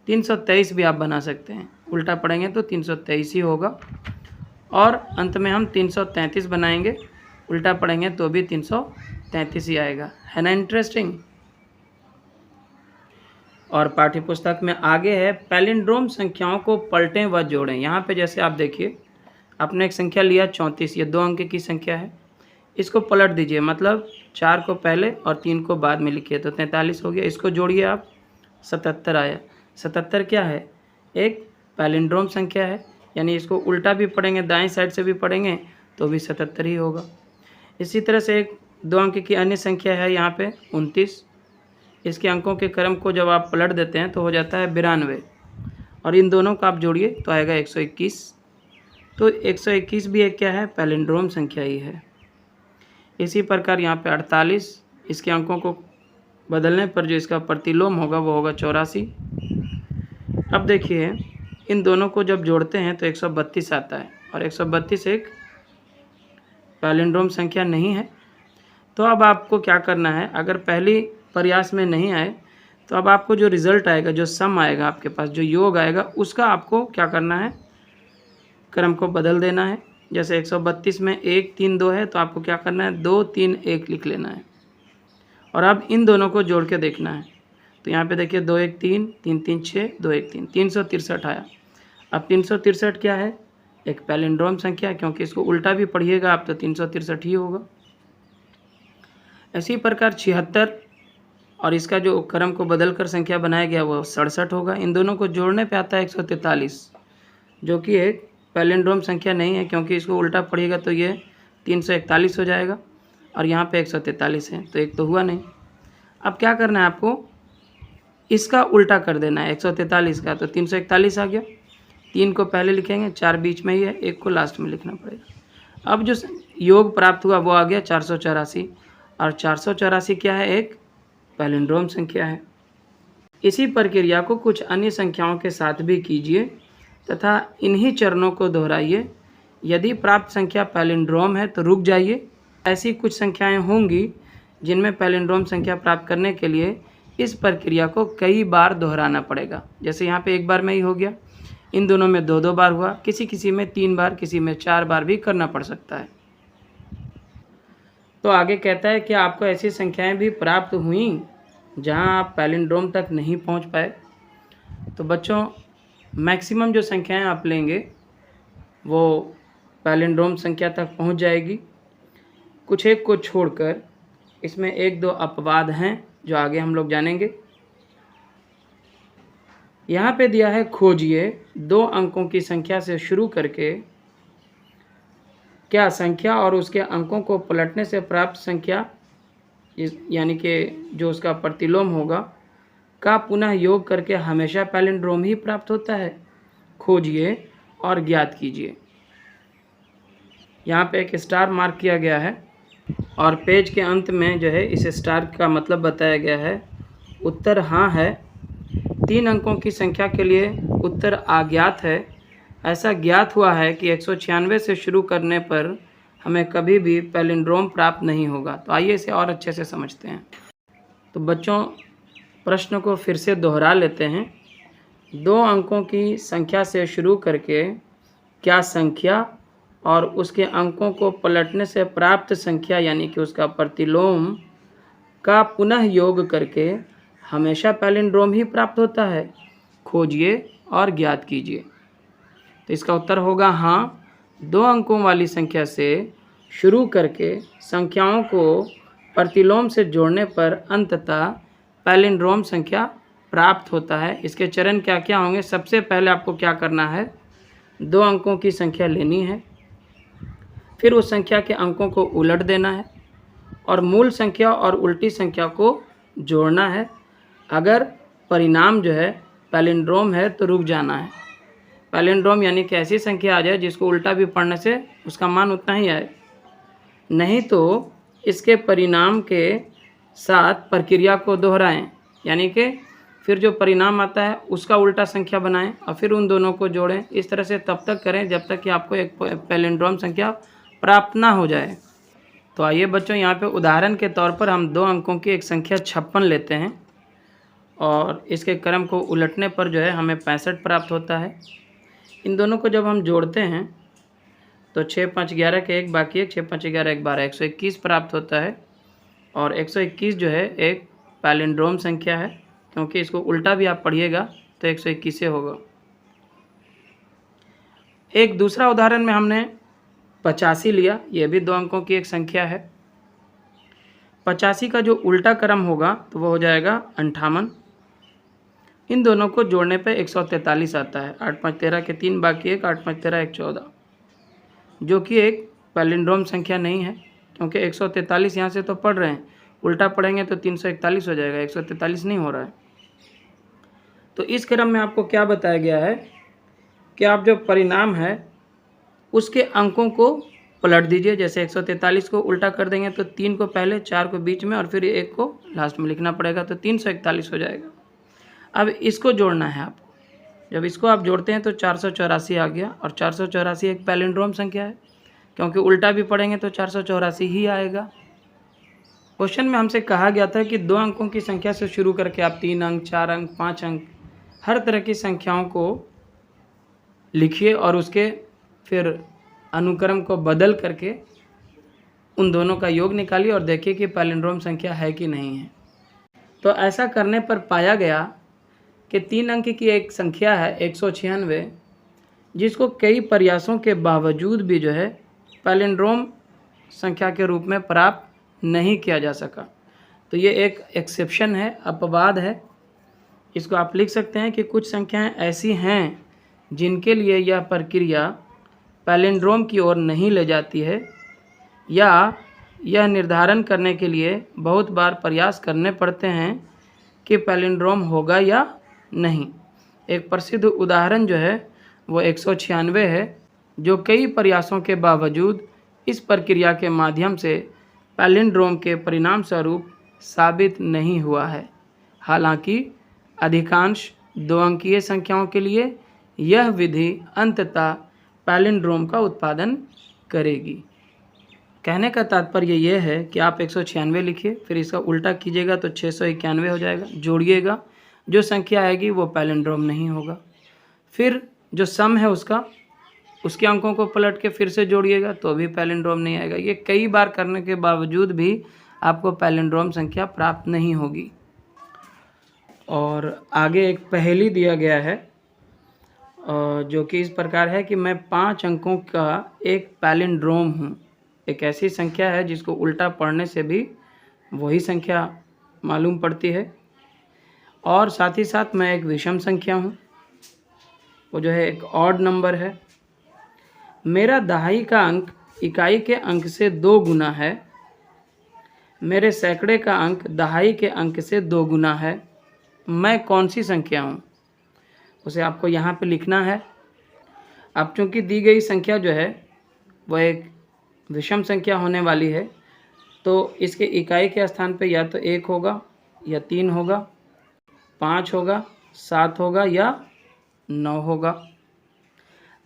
323 भी आप बना सकते हैं। उल्टा पढ़ेंगे तो 323 ही होगा। और अंत में हम 333 बनाएंगे, उल्टा पढ़ेंगे तो भी 333 ही आएगा। है ना इंटरेस्टिंग। और पाठ्य पुस्तक में आगे है पैलिंड्रोम संख्याओं को पलटें व जोड़ें। यहाँ पे जैसे आप देखिए, आपने एक संख्या लिया 34, ये 2 अंक की संख्या है। इसको पलट दीजिए, मतलब 4 को पहले और 3 को बाद में लिखिए तो 43 हो गया। इसको जोड़िए आप, 77 आया। 77 क्या है? एक पैलिंड्रोम संख्या है, यानी इसको उल्टा भी पढ़ेंगे, दाएं साइड से भी पढ़ेंगे तो भी 77 ही होगा। इसी तरह से एक 2 अंक की अन्य संख्या है यहाँ पे 29। इसके अंकों के क्रम को जब आप पलट देते हैं तो हो जाता है 92, और इन दोनों को आप जोड़िए तो आएगा 121। तो 121 भी एक क्या है? पैलिंड्रोम संख्या ही है। इसी प्रकार यहाँ पे 48, इसके अंकों को बदलने पर जो इसका प्रतिलोम होगा वो होगा 84। अब देखिए, इन दोनों को जब जोड़ते हैं तो 132 आता है, और 132 एक पैलिंड्रोम संख्या नहीं है। तो अब आपको क्या करना है, अगर पहली प्रयास में नहीं आए तो अब आपको जो रिज़ल्ट आएगा, जो सम आएगा आपके पास, जो योग आएगा, उसका आपको क्या करना है? क्रम को बदल देना है। जैसे 132 में 1 3 2 है तो आपको क्या करना है? 2 3 1 लिख लेना है, और अब इन दोनों को जोड़ के देखना है। तो यहाँ पे देखिए 2 1 3 3 3 6 2 1 3 363 आया। अब 363 क्या है? एक पैलिंड्रोम संख्या, क्योंकि इसको उल्टा भी पढ़िएगा आप तो 363 ही होगा। इसी प्रकार 76 और इसका जो क्रम को बदलकर संख्या बनाया गया वो 67 होगा। इन दोनों को जोड़ने पे आता है 143, जो कि एक पैलिंड्रोम संख्या नहीं है, क्योंकि इसको उल्टा पढ़िएगा तो ये 341 हो जाएगा, और यहाँ पे 143 है तो एक तो हुआ नहीं। अब क्या करना है आपको? इसका उल्टा कर देना है 143 का, तो 341 आ गया। 3 को पहले लिखेंगे, 4 बीच में ही है, 1 को लास्ट में लिखना पड़ेगा। अब जो योग प्राप्त हुआ वो आ गया 484, और 484 क्या है? एक पैलिंड्रोम संख्या है। इसी प्रक्रिया को कुछ अन्य संख्याओं के साथ भी कीजिए तथा इन्हीं चरणों को दोहराइए। यदि प्राप्त संख्या पैलिंड्रोम है तो रुक जाइए। ऐसी कुछ संख्याएं होंगी जिनमें पैलिंड्रोम संख्या प्राप्त करने के लिए इस प्रक्रिया को कई बार दोहराना पड़ेगा। जैसे यहाँ पे एक बार में ही हो गया, इन दोनों में 2-2 बार हुआ, किसी में 3 बार, किसी में 4 बार भी करना पड़ सकता है। तो आगे कहता है कि आपको ऐसी संख्याएं भी प्राप्त हुई जहां आप पैलिंड्रोम तक नहीं पहुंच पाए। तो बच्चों, मैक्सिमम जो संख्याएं आप लेंगे वो पैलिंड्रोम संख्या तक पहुंच जाएगी। कुछ एक को छोड़कर इसमें 1-2 अपवाद हैं जो आगे हम लोग जानेंगे। यहाँ पे दिया है, खोजिए 2 अंकों की संख्या से शुरू करके क्या संख्या और उसके अंकों को पलटने से प्राप्त संख्या, यानी कि जो उसका प्रतिलोम होगा, का पुनः योग करके हमेशा पैलिंड्रोम ही प्राप्त होता है। खोजिए और ज्ञात कीजिए। यहाँ पे एक स्टार मार्क किया गया है, और पेज के अंत में जो है इस स्टार का मतलब बताया गया है। उत्तर हाँ है। 3 अंकों की संख्या के लिए उत्तर अज्ञात है। ऐसा ज्ञात हुआ है कि 196 से शुरू करने पर हमें कभी भी पैलिंड्रोम प्राप्त नहीं होगा। तो आइए इसे और अच्छे से समझते हैं। तो बच्चों, प्रश्न को फिर से दोहरा लेते हैं। 2 अंकों की संख्या से शुरू करके क्या संख्या और उसके अंकों को पलटने से प्राप्त संख्या, यानी कि उसका प्रतिलोम, का पुनः योग करके हमेशा पैलिंड्रोम ही प्राप्त होता है। खोजिए और ज्ञात कीजिए। तो इसका उत्तर होगा हाँ। 2 अंकों वाली संख्या से शुरू करके संख्याओं को प्रतिलोम से जोड़ने पर अंततः पैलिंड्रोम संख्या प्राप्त होता है। इसके चरण क्या क्या होंगे? सबसे पहले आपको क्या करना है? 2 अंकों की संख्या लेनी है, फिर उस संख्या के अंकों को उलट देना है, और मूल संख्या और उल्टी संख्या को जोड़ना है। अगर परिणाम जो है पैलिंड्रोम है तो रुक जाना है। पैलिंड्रोम यानी कि ऐसी संख्या आ जाए जिसको उल्टा भी पढ़ने से उसका मान उतना ही आए, नहीं तो इसके परिणाम के साथ प्रक्रिया को दोहराएं, यानी कि फिर जो परिणाम आता है उसका उल्टा संख्या बनाएं और फिर उन दोनों को जोड़ें। इस तरह से तब तक करें जब तक कि आपको एक पैलिंड्रोम संख्या प्राप्त ना हो जाए। तो आइए बच्चों, यहाँ पे उदाहरण के तौर पर हम 2 अंकों की एक संख्या 56 लेते हैं, और इसके क्रम को उलटने पर जो है हमें 65 प्राप्त होता है। इन दोनों को जब हम जोड़ते हैं तो 6 5 11 के एक बाकी है, 6 5 11 एक 12, 121 प्राप्त होता है। और 121 जो है एक पैलिंड्रोम संख्या है, क्योंकि इसको उल्टा भी आप पढ़िएगा तो 121 से होगा। एक दूसरा उदाहरण में हमने 85 लिया, यह भी 2 अंकों की एक संख्या है। 85 का जो उल्टा क्रम होगा तो वो हो जाएगा 58। इन दोनों को जोड़ने पे 143 आता है। 8 5 13 के 3 बाकी एक, 8 5 13 एक 14, जो कि एक पैलिंड्रोम संख्या नहीं है, क्योंकि 143 यहाँ से तो पढ़ रहे हैं, उल्टा पढ़ेंगे तो 341 हो जाएगा, 143 नहीं हो रहा है। तो इस क्रम में आपको क्या बताया गया है कि आप जो परिणाम है उसके अंकों को पलट दीजिए। जैसे 143 को उल्टा कर देंगे तो 3 को पहले, 4 को बीच में और फिर 1 को लास्ट में लिखना पड़ेगा, तो 341 हो जाएगा। अब इसको जोड़ना है आपको। जब इसको आप जोड़ते हैं तो 484 आ गया, और 484 एक पैलिंड्रोम संख्या है, क्योंकि उल्टा भी पढ़ेंगे तो 484 ही आएगा। क्वेश्चन में हमसे कहा गया था कि 2 अंकों की संख्या से शुरू करके आप 3 अंक, 4 अंक, 5 अंक, हर तरह की संख्याओं को लिखिए और उसके फिर अनुक्रम को बदल करके उन दोनों का योग निकालिए और देखिए कि पैलिंड्रोम संख्या है कि नहीं है। तो ऐसा करने पर पाया गया कि 3 अंक की एक संख्या है 196, जिसको कई प्रयासों के बावजूद भी जो है पैलिंड्रोम संख्या के रूप में प्राप्त नहीं किया जा सका। तो ये एक एक्सेप्शन है, अपवाद है। इसको आप लिख सकते हैं कि कुछ संख्याएं ऐसी हैं जिनके लिए यह प्रक्रिया पैलिंड्रोम की ओर नहीं ले जाती है, या यह निर्धारण करने के लिए बहुत बार प्रयास करने पड़ते हैं कि पैलिंड्रोम होगा या नहीं। एक प्रसिद्ध उदाहरण जो है वो 196 है, जो कई प्रयासों के बावजूद इस प्रक्रिया के माध्यम से पैलिंड्रोम के परिणाम स्वरूप साबित नहीं हुआ है। हालांकि अधिकांश 2 अंकीय संख्याओं के लिए यह विधि अंततः पैलिंड्रोम का उत्पादन करेगी। कहने का तात्पर्य यह है कि आप 196 लिखिए, फिर इसका उल्टा कीजिएगा तो 691 हो जाएगा, जोड़िएगा, जो संख्या आएगी वो पैलिंड्रोम नहीं होगा। फिर जो सम है उसके अंकों को पलट के फिर से जोड़िएगा तो भी पैलिंड्रोम नहीं आएगा। ये कई बार करने के बावजूद भी आपको पैलिंड्रोम संख्या प्राप्त नहीं होगी। और आगे एक पहेली दिया गया है जो कि इस प्रकार है कि मैं 5 अंकों का एक पैलिंड्रोम हूँ। एक ऐसी संख्या है जिसको उल्टा पढ़ने से भी वही संख्या मालूम पड़ती है, और साथ ही साथ मैं एक विषम संख्या हूँ, वो जो है एक ऑड नंबर है। मेरा दहाई का अंक इकाई के अंक से 2 गुना है। मेरे सैकड़े का अंक दहाई के अंक से 2 गुना है। मैं कौन सी संख्या हूँ, उसे आपको यहाँ पे लिखना है। अब चूँकि दी गई संख्या जो है वह एक विषम संख्या होने वाली है, तो इसके इकाई के स्थान पे या तो 1 होगा या 3 होगा, 5 होगा, 7 होगा या 9 होगा।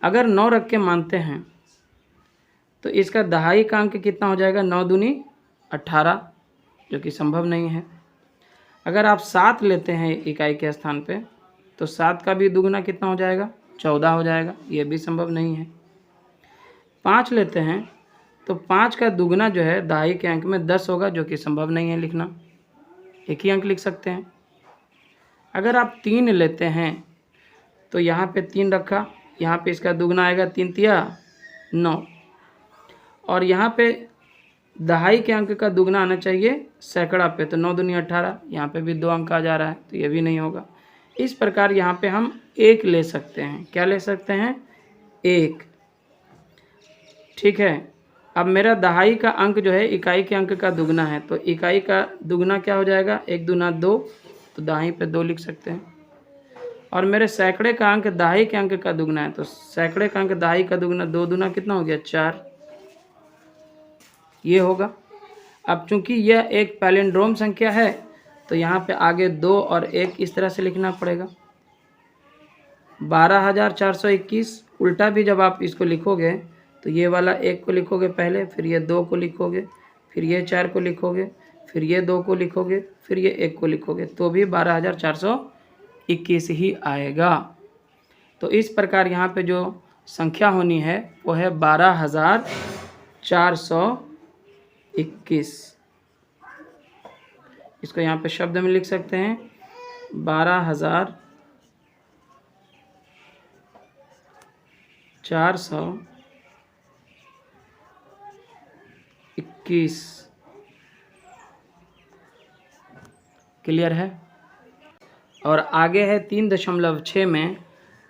अगर 9 रख के मानते हैं तो इसका दहाई का अंक कितना हो जाएगा, 9 दूनी 18, जो कि संभव नहीं है। अगर आप 7 लेते हैं इकाई के स्थान पे तो 7 का भी दुगुना कितना हो जाएगा, 14 हो जाएगा, ये भी संभव नहीं है। 5 लेते हैं तो 5 का दुगुना जो है दहाई के अंक में 10 होगा, जो कि संभव नहीं है लिखना, एक ही अंक लिख सकते हैं। अगर आप 3 लेते हैं तो यहाँ पे 3 रखा, यहाँ पे इसका दुगुना आएगा, 3 तिया 9, और यहाँ पे दहाई के अंक का दुगना आना चाहिए सैकड़ा पे, तो 9 दूनी 18, यहाँ पे भी 2 अंक आ जा रहा है, तो ये भी नहीं होगा। इस प्रकार यहाँ पे हम 1 ले सकते हैं। क्या ले सकते हैं, 1। ठीक है। अब मेरा दहाई का अंक जो है इकाई के अंक का दुगना है, तो इकाई का दुगना क्या हो जाएगा, 1 दूना 2, तो दहाई पे 2 लिख सकते हैं। और मेरे सैकड़े का अंक दहाई के अंक का दुगना है, तो सैकड़े का अंक दहाई का दुगना, 2 दूना कितना हो गया, 4, ये होगा। अब चूंकि यह एक पैलिंड्रोम संख्या है तो यहाँ पे आगे 2 और 1 इस तरह से लिखना पड़ेगा। 12,421 उल्टा भी जब आप इसको लिखोगे तो ये वाला 1 को लिखोगे पहले, फिर ये 2 को लिखोगे, फिर ये 4 को लिखोगे, फिर ये 2 को लिखोगे, फिर ये 1 को लिखोगे तो भी 12,421 ही आएगा। तो इस प्रकार यहाँ पे जो संख्या होनी है वो है 12,421। इसको यहाँ पे शब्द में लिख सकते हैं 12,421। क्लियर है। और आगे है 3.6 में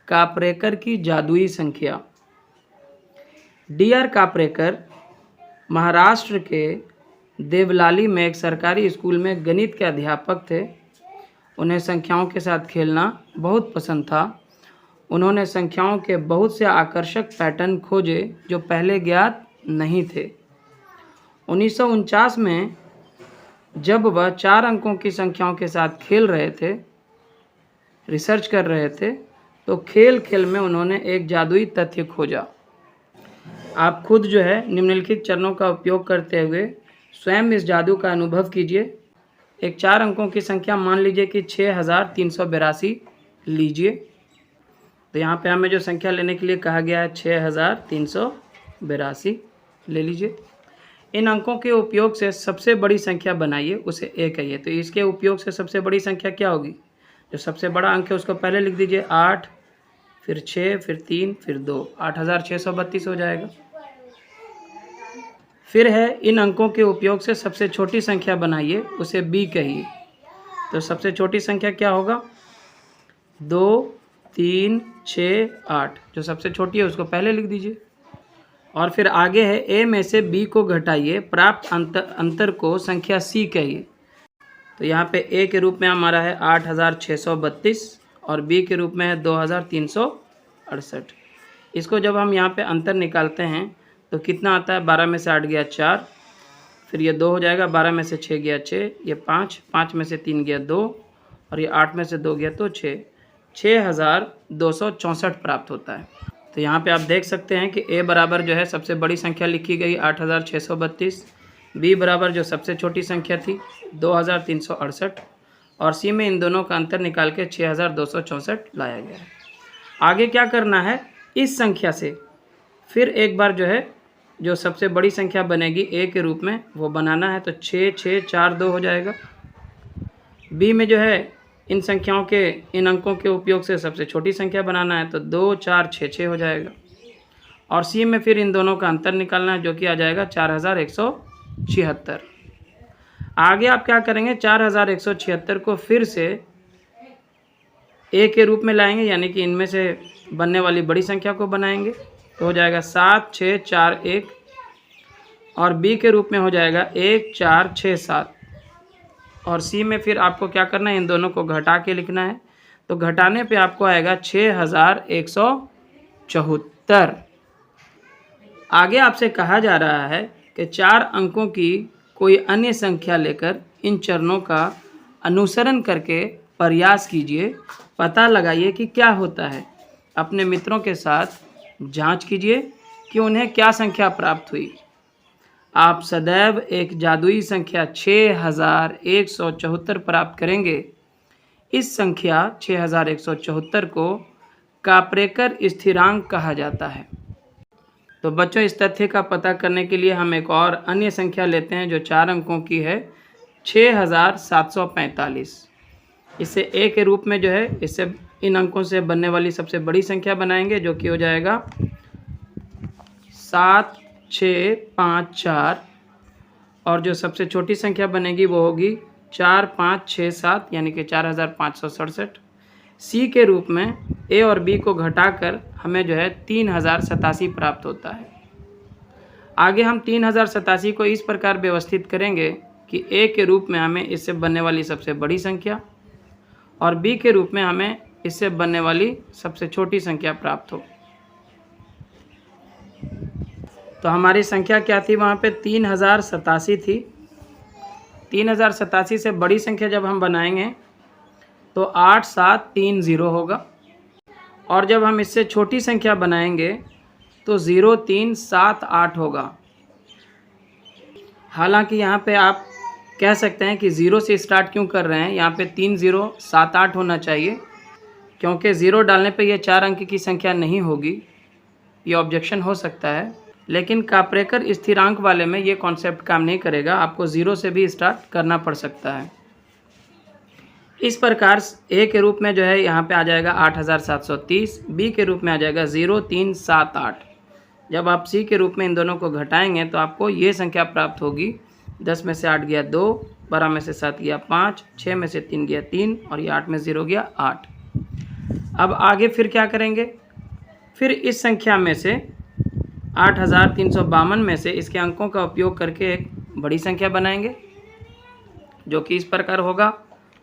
कापरेकर की जादुई संख्या। डी.आर. कापरेकर महाराष्ट्र के देवलाली में एक सरकारी स्कूल में गणित के अध्यापक थे। उन्हें संख्याओं के साथ खेलना बहुत पसंद था। उन्होंने संख्याओं के बहुत से आकर्षक पैटर्न खोजे जो पहले ज्ञात नहीं थे। 1949 में जब वह 4 अंकों की संख्याओं के साथ खेल रहे थे, रिसर्च कर रहे थे, तो खेल खेल में उन्होंने एक जादुई तथ्य खोजा। आप खुद जो है निम्नलिखित चरणों का उपयोग करते हुए स्वयं इस जादू का अनुभव कीजिए। एक 4 अंकों की संख्या मान लीजिए कि 6,382 लीजिए। तो यहाँ पे हमें जो संख्या लेने के लिए कहा गया है 6,382 ले लीजिए। इन अंकों के उपयोग से सबसे बड़ी संख्या बनाइए, उसे ए कहिए। तो इसके उपयोग से सबसे बड़ी संख्या क्या होगी? जो सबसे बड़ा अंक है उसको पहले लिख दीजिए 8, फिर 6, फिर 3, फिर 2, 8,632 हो जाएगा। फिर है इन अंकों के उपयोग से सबसे छोटी संख्या बनाइए, उसे बी कहिए। तो सबसे छोटी संख्या क्या होगा? 2, 3, 6, 8। जो सबसे छोटी है उसको पहले लिख दीजिए। और फिर आगे है ए में से बी को घटाइए, प्राप्त अंतर को संख्या सी कहिए। तो यहाँ पे ए के रूप में हमारा है 8,632 और बी के रूप में है 2,368। इसको जब हम यहाँ पे अंतर निकालते हैं तो कितना आता है? 12 में से 8 गया 4, फिर ये 2 हो जाएगा, 12 में से 6 गया 6, ये 5, 5 में से 3 गया 2 और ये 8 में से 2 गया तो 6, 6,264 प्राप्त होता है। तो यहाँ पे आप देख सकते हैं कि ए बराबर जो है सबसे बड़ी संख्या लिखी गई 8,632, बी बराबर जो सबसे छोटी संख्या थी 2,368 और सी में इन दोनों का अंतर निकाल के 6,264 लाया गया है। आगे क्या करना है? इस संख्या से फिर एक बार जो है जो सबसे बड़ी संख्या बनेगी ए के रूप में वो बनाना है। तो 6, 6, 4, 2 हो जाएगा। बी में जो है इन संख्याओं के इन अंकों के उपयोग से सबसे छोटी संख्या बनाना है। तो 2, 4, 6, 6 हो जाएगा। और सी में फिर इन दोनों का अंतर निकालना है जो कि आ जाएगा 4,176। आगे आप क्या करेंगे? 4,176 को फिर से ए के रूप में लाएंगे, यानी कि इनमें से बनने वाली बड़ी संख्या को बनाएंगे। तो हो जाएगा 7, 6, 4, 1 और बी के रूप में हो जाएगा 1, 4, 6, 7 और सी में फिर आपको क्या करना है? इन दोनों को घटा के लिखना है। तो घटाने पे आपको आएगा 6,174। आगे आपसे कहा जा रहा है कि 4 अंकों की कोई अन्य संख्या लेकर इन चरणों का अनुसरण करके प्रयास कीजिए, पता लगाइए कि क्या होता है। अपने मित्रों के साथ जांच कीजिए कि उन्हें क्या संख्या प्राप्त हुई। आप सदैव एक जादुई संख्या 6,174 प्राप्त करेंगे। इस संख्या 6,174 को कापरेकर स्थिरांक कहा जाता है। तो बच्चों, इस तथ्य का पता करने के लिए हम एक और अन्य संख्या लेते हैं जो 4 अंकों की है 6,745। इसे ए के रूप में जो है इससे इन अंकों से बनने वाली सबसे बड़ी संख्या बनाएंगे जो कि हो जाएगा 7, 6, 5, 4 और जो सबसे छोटी संख्या बनेगी वो होगी 4, 5, 6, 7 यानी कि 4,567। सी के रूप में ए और बी को घटाकर हमें जो है 3,087 प्राप्त होता है। आगे हम 3,087 को इस प्रकार व्यवस्थित करेंगे कि ए के रूप में हमें इससे बनने वाली सबसे बड़ी संख्या और बी के रूप में हमें इससे बनने वाली सबसे छोटी संख्या प्राप्त हो। तो हमारी संख्या क्या थी? वहाँ पे 3,087 थी। 3,087 से बड़ी संख्या जब हम बनाएंगे तो 8,730 होगा और जब हम इससे छोटी संख्या बनाएंगे तो 0,378 होगा। हालांकि यहाँ पे आप कह सकते हैं कि 0 से स्टार्ट क्यों कर रहे हैं। यहाँ पे 3 0 7 8 होना चाहिए, क्योंकि 0 डालने पे ये 4 अंक की संख्या नहीं होगी। ये ऑब्जेक्शन हो सकता है, लेकिन कापरेकर स्थिरांक वाले में ये कॉन्सेप्ट काम नहीं करेगा। आपको 0 से भी स्टार्ट करना पड़ सकता है। इस प्रकार ए के रूप में जो है यहाँ पे आ जाएगा 8730, बी के रूप में आ जाएगा 0378। जब आप सी के रूप में इन दोनों को घटाएंगे तो आपको ये संख्या प्राप्त होगी। 10 में से 8 गया 2, 12 में से 7 गया 5, 6 में से 3 गया 3 और ये 8 में 0 गया 8। अब आगे फिर क्या करेंगे, फिर इस संख्या में से 8352 में से इसके अंकों का उपयोग करके एक बड़ी संख्या बनाएंगे, जो कि इस प्रकार होगा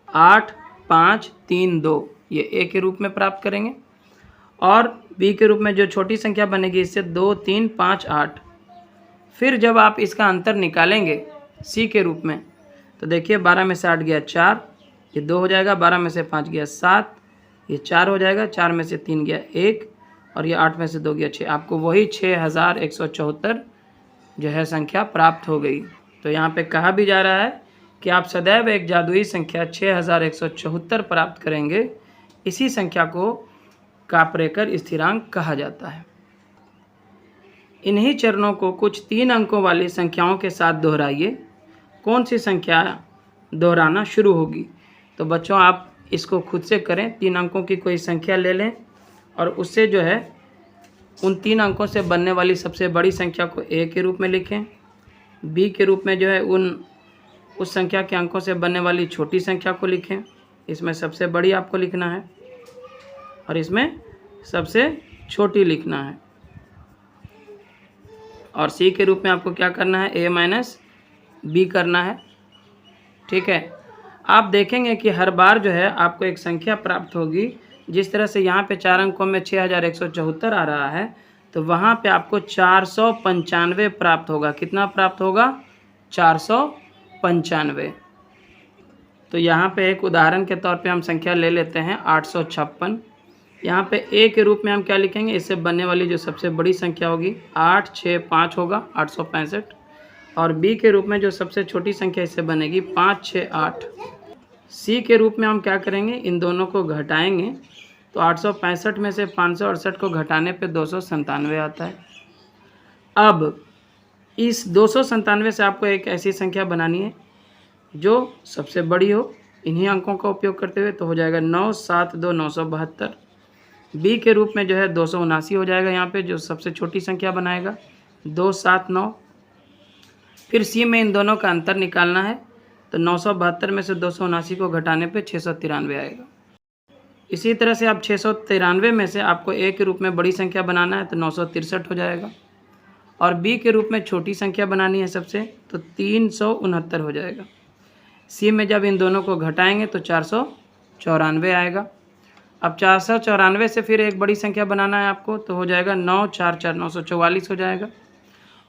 8532। ये ए के रूप में प्राप्त करेंगे। और बी के रूप में जो छोटी संख्या बनेगी इससे 2358। फिर जब आप इसका अंतर निकालेंगे सी के रूप में तो देखिए 12 में से 8 गया 4, ये 2 हो जाएगा। 12 में से 5 गया 7, ये 4 हो जाएगा। 4 में से 3 गया 1 और ये 8 में से 2 गया 6। आपको वही 6174 जो है संख्या प्राप्त हो गई। तो यहाँ पे कहा भी जा रहा है कि आप सदैव एक जादुई संख्या 6174 प्राप्त करेंगे। इसी संख्या को कापरेकर स्थिरांक कहा जाता है। इन्हीं चरणों को कुछ 3 अंकों वाली संख्याओं के साथ दोहराइए। कौन सी संख्या दोहराना शुरू होगी? तो बच्चों आप इसको खुद से करें। 3 अंकों की कोई संख्या ले लें और उससे जो है उन 3 अंकों से बनने वाली सबसे बड़ी संख्या को ए के रूप में लिखें। बी के रूप में जो है उस संख्या के अंकों से बनने वाली छोटी संख्या को लिखें। इसमें सबसे बड़ी आपको लिखना है और इसमें सबसे छोटी लिखना है। और सी के रूप में आपको क्या करना है, ए माइनस बी करना है। ठीक है। आप देखेंगे कि हर बार जो है आपको एक संख्या प्राप्त होगी। जिस तरह से यहाँ पे 4 अंकों में 6174 आ रहा है, तो वहाँ पे आपको 495 प्राप्त होगा। कितना प्राप्त होगा? 495। तो यहाँ पे एक उदाहरण के तौर पे हम संख्या ले लेते हैं 856। यहाँ पे ए के रूप में हम क्या लिखेंगे, इससे बनने वाली जो सबसे बड़ी संख्या होगी 865 होगा, 865। और बी के रूप में जो सबसे छोटी संख्या इससे बनेगी 568। सी के रूप में हम क्या करेंगे, इन दोनों को घटाएंगे तो 865 में से 568 को घटाने पे 297 आता है। अब इस 297 से आपको एक ऐसी संख्या बनानी है जो सबसे बड़ी हो इन्हीं अंकों का उपयोग करते हुए। तो हो जाएगा 972 972। बी के रूप में जो है 279 हो जाएगा, यहाँ पे जो सबसे छोटी संख्या बनाएगा 279। फिर सी में इन दोनों का अंतर निकालना है तो 972 में से 279 को घटाने पे 693 आएगा। इसी तरह से आप 693 में से आपको ए के रूप में बड़ी संख्या बनाना है तो 963 हो जाएगा। और बी के रूप में छोटी संख्या बनानी है सबसे, तो 369 हो जाएगा। सी में जब इन दोनों को घटाएंगे तो 494 आएगा। अब 494 से फिर एक बड़ी संख्या बनाना है आपको, तो हो जाएगा 944 944 हो जाएगा।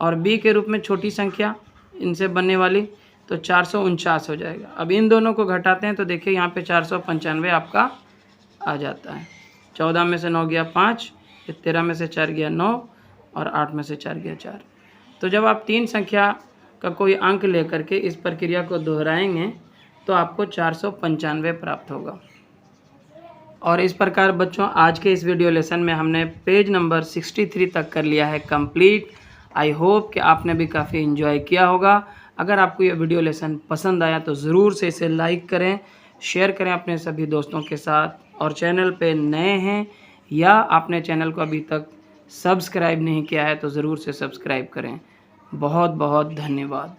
और बी के रूप में छोटी संख्या इनसे बनने वाली तो 449 हो जाएगा। अब इन दोनों को घटाते हैं तो देखिए यहाँ पे 495 आपका आ जाता है। 14 में से 9 गया 5, 13 में से 4 गया 9 और 8 में से 4 गया 4। तो जब आप 3 संख्या का कोई अंक लेकर के इस प्रक्रिया को दोहराएंगे तो आपको 495 प्राप्त होगा। और इस प्रकार बच्चों आज के इस वीडियो लेसन में हमने पेज नंबर 63 तक कर लिया है कंप्लीट। आई होप कि आपने भी काफ़ी इन्जॉय किया होगा। अगर आपको ये वीडियो लेसन पसंद आया तो ज़रूर से इसे लाइक करें, शेयर करें अपने सभी दोस्तों के साथ। और चैनल पे नए हैं या आपने चैनल को अभी तक सब्सक्राइब नहीं किया है तो ज़रूर से सब्सक्राइब करें। बहुत बहुत धन्यवाद।